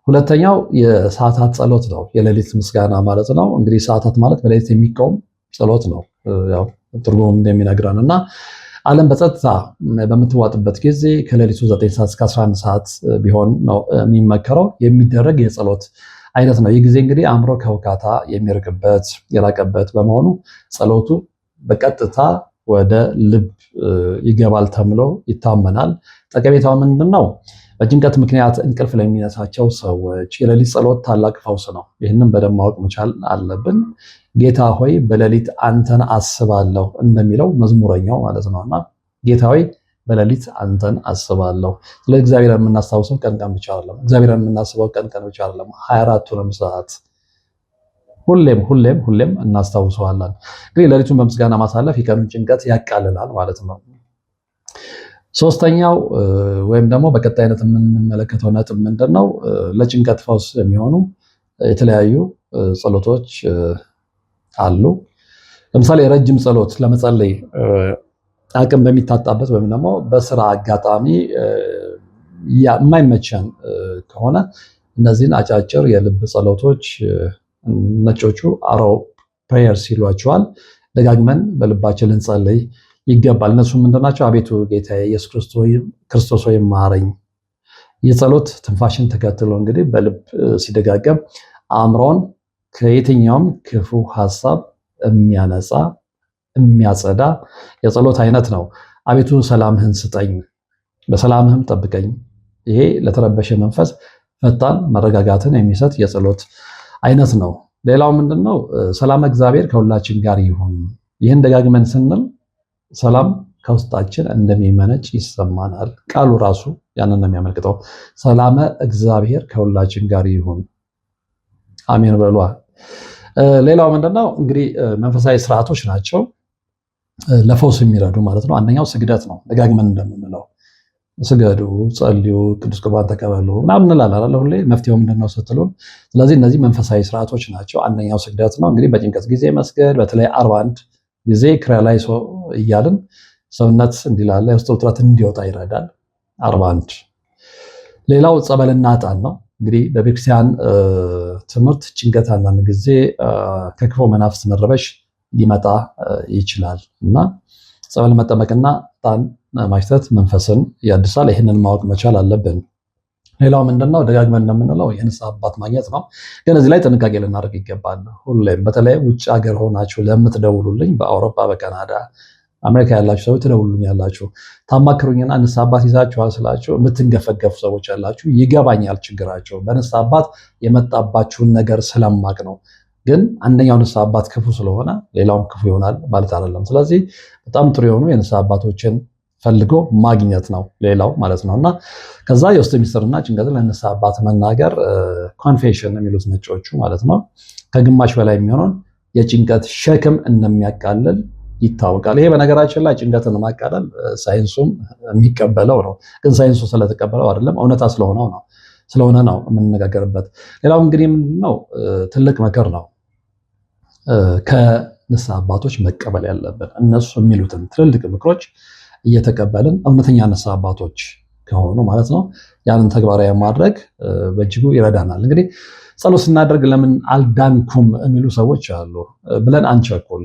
ሁለተኛው የሰዓታት ጸሎት ነው። የሌሊት ምስጋና ማለት ነው። እንግዲህ ሰዓታት ማለት በሌሊት የሚቆም ጸሎት ነው፣ ያው ትርጉሙም እንደሚነግረን እና ዓለም በጸጥታ በምትዋጥበት ጊዜ ከሌሊቱ 9 ሰዓት እስከ 11 ሰዓት ቢሆን ነው የሚመከረው የሚደረግ የጸሎት አይነት ነው። ይህ ጊዜ እንግዲህ አእምሮ ከውካታ የሚርቅበት የራቀበት በመሆኑ ጸሎቱ በቀጥታ ወደ ልብ ይገባል ተብሎ ይታመናል። ጠቀሜታው ምንድን ነው? በጭንቀት ምክንያት እንቅልፍ ለሚነሳቸው ሰዎች የሌሊት ጸሎት ታላቅ ፈውስ ነው። ይህንን በደንብ ማወቅ መቻል አለብን። ጌታ ሆይ በሌሊት አንተን አስባለሁ እንደሚለው መዝሙረኛው ማለት ነውና ጌታ ሆይ በሌሊት አንተን አስባለሁ። ስለ እግዚአብሔር የምናስታውሰው ቀን ቀን ብቻ አይደለም። እግዚአብሔር የምናስበው ቀን ቀን ብቻ አይደለም፣ 24ቱንም ሰዓት ሁሌም እናስታውሰዋለን። እንግዲህ ሌሊቱን በምስጋና ማሳለፍ የቀኑን ጭንቀት ያቃልላል ማለት ነው። ሶስተኛው ወይም ደግሞ በቀጣይነት የምንመለከተው ነጥብ ምንድነው? ለጭንቀት ፈውስ የሚሆኑ የተለያዩ ጸሎቶች አሉ። ለምሳሌ ረጅም ጸሎት ለመጸለይ አቅም በሚታጣበት ወይም ደግሞ በስራ አጋጣሚ የማይመቸን ከሆነ እነዚህን አጫጭር የልብ ጸሎቶች ነጮቹ አሮው ፕሬየርስ ይሏቸዋል። ደጋግመን በልባችን ልንጸልይ ይገባል። እነሱ ምንድናቸው? አቤቱ ጌታዬ ኢየሱስ ክርስቶስ ሆይ ማረኝ። ይህ ጸሎት ትንፋሽን ተከትሎ እንግዲህ በልብ ሲደጋገም አእምሮን ከየትኛውም ክፉ ሀሳብ የሚያነጻ የሚያጸዳ የጸሎት አይነት ነው። አቤቱ ሰላምህን ስጠኝ፣ በሰላምህም ጠብቀኝ። ይሄ ለተረበሸ መንፈስ ፈጣን መረጋጋትን የሚሰጥ የጸሎት አይነት ነው። ሌላው ምንድነው? ሰላም እግዚአብሔር ከሁላችን ጋር ይሁን። ይህን ደጋግመን ስንል ሰላም ከውስጣችን እንደሚመነጭ ይሰማናል። ቃሉ ራሱ ያንን ነው የሚያመለክተው። ሰላም እግዚአብሔር ከሁላችን ጋር ይሁን። አሜን በሏ። ሌላው ምንድነው? እንግዲህ መንፈሳዊ ስርዓቶች ናቸው ለፈውስ የሚረዱ ማለት ነው። አንደኛው ስግደት ነው። ደጋግመን እንደምንለው ስገዱ፣ ጸልዩ፣ ቅዱስ ቁርባን ተቀበሉ ምናምን እንላለን ሁሌ። መፍትሄው ምንድነው ስትሉን፣ ስለዚህ እነዚህ መንፈሳዊ ስርዓቶች ናቸው። አንደኛው ስግደት ነው። እንግዲህ በጭንቀት ጊዜ መስገድ፣ በተለይ 41 ጊዜ ክሪያላይሶ እያልን ሰውነት እንዲላላ የውስጥ ውጥረት እንዲወጣ ይረዳል። 41 ሌላው ጸበልና ዕጣን ነው። እንግዲህ በቤተክርስቲያን ትምህርት ጭንቀት አንዳንድ ጊዜ ከክፉ መናፍስት መረበሽ ሊመጣ ይችላል እና ጸበል መጠመቅና ዕጣን ማሽተት መንፈስን ያድሳል። ይህንን ማወቅ መቻል አለብን። ሌላው ምንድነው? ደጋግመን እንደምንለው የንስሐ አባት ማግኘት ነው። ግን እዚህ ላይ ጥንቃቄ ልናደርግ ይገባል። ሁሌም በተለይ ውጭ ሀገር ሆናችሁ ለምትደውሉልኝ በአውሮፓ፣ በካናዳ፣ አሜሪካ ያላችሁ ሰዎች ትደውሉልኝ ያላችሁ ታማክሩኝና ንስሐ አባት ይዛችኋል ስላችሁ የምትንገፈገፉ ሰዎች ያላችሁ ይገባኛል ችግራቸው። በንስሐ አባት የመጣባችሁን ነገር ስለማቅ ነው። ግን አንደኛው ንስሐ አባት ክፉ ስለሆነ ሌላውም ክፉ ይሆናል ማለት አይደለም። ስለዚህ በጣም ጥሩ የሆኑ የንስሐ አባቶችን ፈልጎ ማግኘት ነው ሌላው ማለት ነው። እና ከዛ የውስጥ ሚስጥርና ጭንቀትን ለንስሐ አባት መናገር ኮንፌሽን የሚሉት ነጮቹ ማለት ነው። ከግማሽ በላይ የሚሆነውን የጭንቀት ሸክም እንደሚያቃልል ይታወቃል። ይሄ በነገራችን ላይ ጭንቀትን ማቃለል ሳይንሱም የሚቀበለው ነው። ግን ሳይንሱ ስለተቀበለው አይደለም፣ እውነታ ስለሆነ ነው የምንነጋገርበት። ሌላው እንግዲህ ምንድነው? ትልቅ ምክር ነው ከንስሐ አባቶች መቀበል ያለብን። እነሱ የሚሉትን ትልልቅ ምክሮች እየተቀበልን እውነተኛ ንስሐ አባቶች ከሆኑ ማለት ነው ያንን ተግባራዊ ማድረግ በእጅጉ ይረዳናል። እንግዲህ ጸሎት ስናደርግ ለምን አልዳንኩም የሚሉ ሰዎች አሉ ብለን አንቸኩል።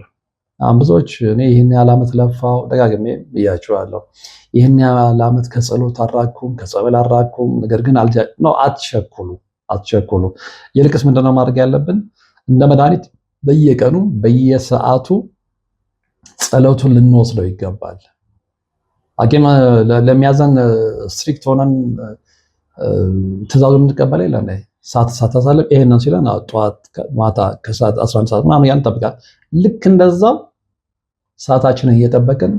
ብዙዎች እኔ ይህን ያህል ዓመት ለፋው ደጋግሜ ብያችኋለሁ። ይህን ያህል ዓመት ከጸሎት አራኩም፣ ከጸበል አራኩም፣ ነገር ግን አትቸኩሉ። ይልቅስ ምንድነው ማድረግ ያለብን? እንደ መድኃኒት በየቀኑ በየሰዓቱ ጸሎቱን ልንወስደው ይገባል። ሐኪም ለሚያዘን ስትሪክት ሆነን ትእዛዙን እንቀበል የለን ሳታሳልፍ ይሄንን ሲለን ጠዋት ማታ ከሰዓት 11 ሰዓት ምናምን ያን እንጠብቃለን። ልክ እንደዛው ሰዓታችንን እየጠበቅን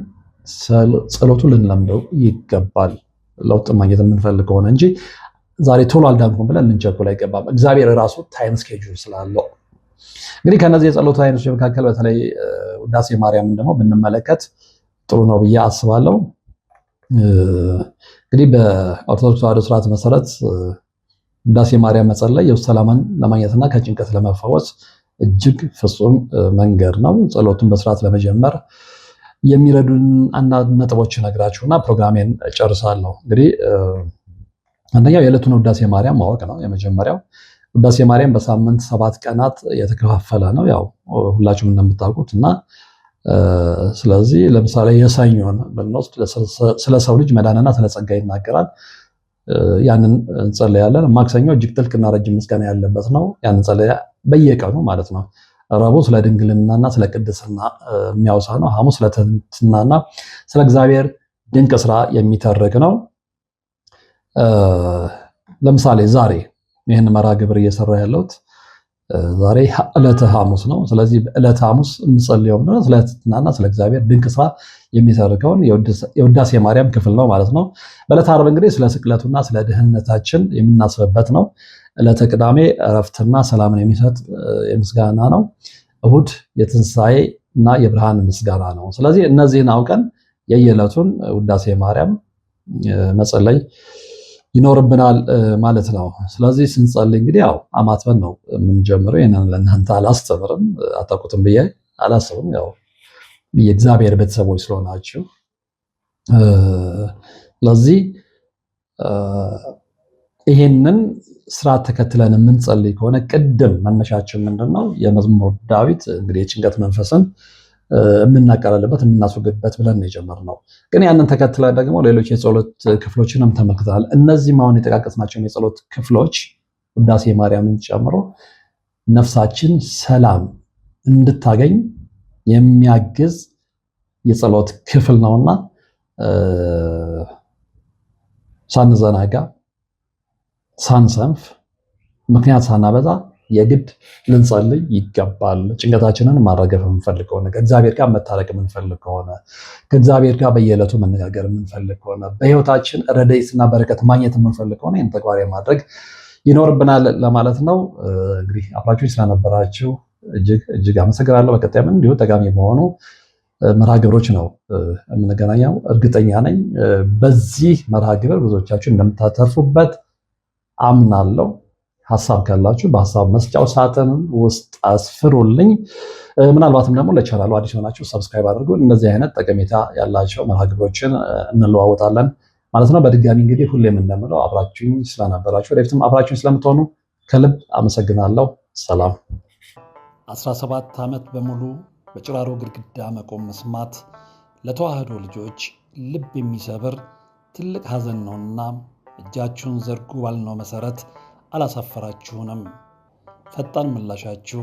ጸሎቱን ልንለምደው ይገባል። ለውጥ ማግኘት የምንፈልግ ከሆነ እንጂ ዛሬ ቶሎ አልዳንኩም ብለን ልንቸኩል አይገባም። እግዚአብሔር ራሱ ታይም ስኬጁል ስላለው እንግዲህ ከነዚህ የጸሎት አይነቶች መካከል በተለይ ውዳሴ ማርያምን ደግሞ ብንመለከት ጥሩ ነው ብዬ አስባለሁ። እንግዲህ በኦርቶዶክስ ተዋሕዶ ስርዓት መሰረት ውዳሴ ማርያም መጸለይ የውስጥ ሰላምን ለማግኘትና ከጭንቀት ለመፈወስ እጅግ ፍጹም መንገድ ነው። ጸሎቱን በስርዓት ለመጀመር የሚረዱን አንዳንድ ነጥቦች ነግራችሁና ፕሮግራሜን ጨርሳለሁ። እንግዲህ አንደኛው የዕለቱን ውዳሴ ማርያም ማወቅ ነው። የመጀመሪያው ውዳሴ ማርያም በሳምንት 7 ቀናት የተከፋፈለ ነው፣ ያው ሁላችሁም እንደምታውቁት እና ስለዚህ ለምሳሌ የሰኞን ብንወስድ ስለ ሰው ልጅ መዳንና ስለ ጸጋ ይናገራል። ያንን እንጸለያለን። ማክሰኞ እጅግ ጥልቅና ረጅም ምስጋና ያለበት ነው። ያንን እንጸለያ በየቀኑ ማለት ነው። ረቡዕ ስለ ድንግልናና ስለ ቅድስና የሚያወሳ ነው። ሐሙስ ስለ ትሕትናና ስለ እግዚአብሔር ድንቅ ስራ የሚተርክ ነው። ለምሳሌ ዛሬ ይህን መርሃ ግብር እየሰራ ያለሁት ዛሬ ዕለተ ሐሙስ ነው። ስለዚህ ዕለተ ሐሙስ እንጸልየው ነው ስለ ትሕትናና ስለ እግዚአብሔር ድንቅ ስራ የሚተርከውን የውዳሴ ማርያም ክፍል ነው ማለት ነው። በዕለተ ዓርብ እንግዲህ ስለ ስቅለቱና ስለ ድህነታችን የምናስብበት ነው። ዕለተ ቅዳሜ እረፍትና ሰላምን የሚሰጥ የምስጋና ነው። እሁድ የትንሣኤ እና የብርሃን ምስጋና ነው። ስለዚህ እነዚህን አውቀን የየዕለቱን ውዳሴ ማርያም መጸለይ ይኖርብናል ማለት ነው። ስለዚህ ስንጸልይ እንግዲህ ያው አማትበን ነው የምንጀምረው። ይህንን ለእናንተ አላስተምርም፣ አታውቁትም ብዬ አላስብም። ያው የእግዚአብሔር ቤተሰቦች ስለሆናችሁ ስለዚህ ይሄንን ስርዓት ተከትለን የምንጸልይ ከሆነ ቅድም መነሻችን ምንድነው? የመዝሙር ዳዊት እንግዲህ የጭንቀት መንፈስን የምናቀላልበት የምናስወግድበት ብለን ነው የጀመርነው። ግን ያንን ተከትለን ደግሞ ሌሎች የጸሎት ክፍሎችንም ተመልክተናል። እነዚህም አሁን የጠቃቀስናቸውን የጸሎት ክፍሎች ውዳሴ ማርያምን ጨምሮ ነፍሳችን ሰላም እንድታገኝ የሚያግዝ የጸሎት ክፍል ነውና ሳንዘናጋ ሳንሰንፍ ምክንያት ሳናበዛ የግድ ልንጸልይ ይገባል። ጭንቀታችንን ማረገፍ የምንፈልግ ከሆነ ከእግዚአብሔር ጋር መታረቅ የምንፈልግ ከሆነ ከእግዚአብሔር ጋር በየዕለቱ መነጋገር የምንፈልግ ከሆነ በሕይወታችን ረድኤትና በረከት ማግኘት የምንፈልግ ከሆነ ይህን ተግባራዊ ማድረግ ይኖርብናል ለማለት ነው። እንግዲህ አብራችሁኝ ስለነበራችሁ እጅግ አመሰግናለሁ። በቀጣይም እንዲሁ ጠቃሚ በሆኑ መርሃ ግብሮች ነው የምንገናኘው። እርግጠኛ ነኝ በዚህ መርሃ ግብር ብዙዎቻችሁ እንደምታተርፉበት አምናለሁ። ሀሳብ ካላችሁ በሀሳብ መስጫው ሳጥን ውስጥ አስፍሩልኝ። ምናልባትም ደግሞ ለቻናሉ አዲስ ሆናችሁ ሰብስክራይብ አድርጉ። እነዚህ አይነት ጠቀሜታ ያላቸው መርሃ ግብሮችን እንለዋወጣለን ማለት ነው። በድጋሚ እንግዲህ ሁሌም እንደምለው አብራችሁኝ ስለነበራችሁ ወደፊትም አብራችሁኝ ስለምትሆኑ ከልብ አመሰግናለሁ። ሰላም። 17 ዓመት በሙሉ በጭራሮ ግድግዳ መቆም መስማት ለተዋህዶ ልጆች ልብ የሚሰብር ትልቅ ሐዘን ነውና እጃችሁን ዘርጉ ባልነው መሰረት አላሳፈራችሁንም። ፈጣን ምላሻችሁ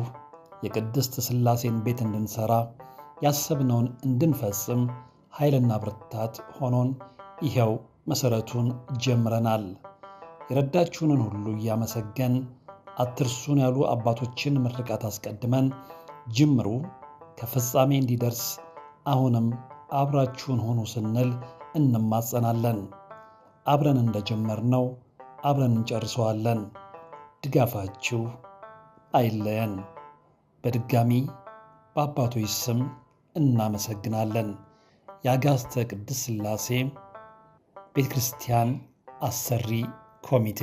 የቅድስት ሥላሴን ቤት እንድንሰራ ያሰብነውን እንድንፈጽም ኃይልና ብርታት ሆኖን ይኸው መሰረቱን ጀምረናል። የረዳችሁንን ሁሉ እያመሰገን አትርሱን ያሉ አባቶችን ምርቃት አስቀድመን ጅምሩ ከፍጻሜ እንዲደርስ አሁንም አብራችሁን ሆኑ ስንል እንማጸናለን። አብረን እንደጀመርነው አብረን እንጨርሰዋለን። ድጋፋችሁ አይለየን። በድጋሚ በአባቶች ስም እናመሰግናለን። የአጋስተ ቅድስት ሥላሴ ቤተ ክርስቲያን አሰሪ ኮሚቴ